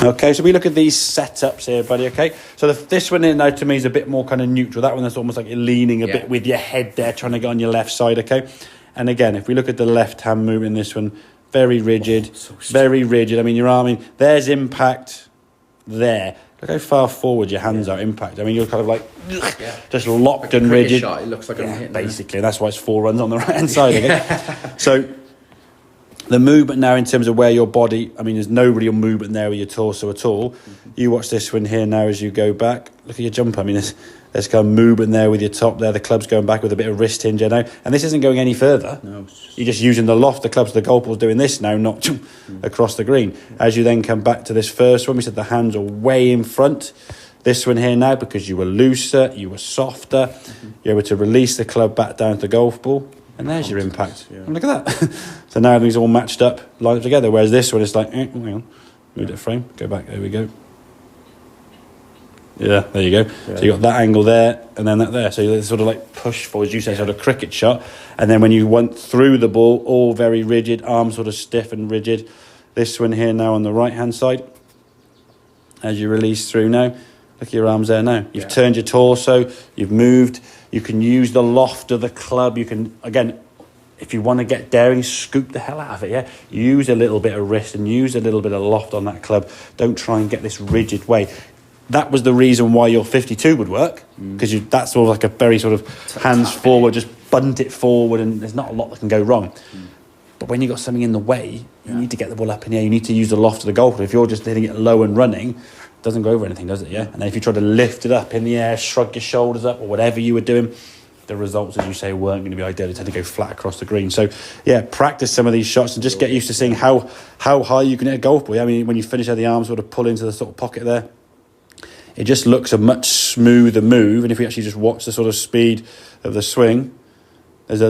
Okay, so we look at these setups here, buddy, okay? So this one here now to me is a bit more kind of neutral. That one that's almost like you're leaning a bit with your head there, trying to get on your left side, okay? And again, if we look at the left-hand movement in this one, very rigid, very rigid. I mean, your arm, there's impact there. Look how far forward your hands are impact. I mean, you're kind of like just locked like and rigid. Shot, it looks like I'm hitting basically. That's why it's 4 runs on the right-hand side, okay? So the movement now in terms of where your body, I mean, there's no real movement there with your torso at all. You watch this one here now as you go back. Look at your jump. I mean, there's kind of movement there with your top there. The club's going back with a bit of wrist hinge now. And this isn't going any further. No, you're just using the loft. The club's, the goal ball's doing this now, not across the green. As you then come back to this first one, we said the hands are way in front. This one here now, because you were looser, you were softer, you're able to release the club back down to the golf ball. And there's your impact. Yeah. And look at that. So now everything's all matched up, lined up together. Whereas this one is like, hang on, move the frame, go back, there we go. Yeah, there you go. Yeah. So you got that angle there, and then that there. So you sort of like push forward, as you said, sort of cricket shot. And then when you went through the ball, all very rigid, arms sort of stiff and rigid. This one here now on the right-hand side, as you release through now, look at your arms there now. You've turned your torso, you've moved. You can use the loft of the club. You can, again, if you want to get daring, scoop the hell out of it, Use a little bit of wrist and use a little bit of loft on that club. Don't try and get this rigid way. That was the reason why your 52 would work, because that's sort of like a very sort of hands forward, just bunt it forward, and there's not a lot that can go wrong. But when you've got something in the way, you need to get the ball up in the air. You need to use the loft of the golf. If you're just hitting it low and running, it doesn't go over anything, does it? Yeah. And then if you try to lift it up in the air, shrug your shoulders up, or whatever you were doing, the results, as you say, weren't going to be ideal. They tend to go flat across the green. So, practice some of these shots and just get used to seeing how high you can hit a golf ball. I mean, when you finish how the arms sort of pull into the sort of pocket there, it just looks a much smoother move. And if we actually just watch the sort of speed of the swing, there's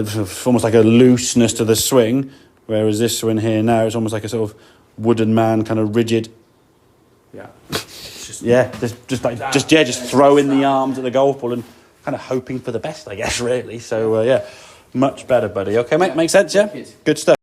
almost like a looseness to the swing. Whereas this one here now is almost like a sort of wooden man, kind of rigid. Just throwing the arms at the golf ball and kind of hoping for the best, I guess, really. So, much better, buddy. Okay, mate, makes sense, yeah? Good stuff.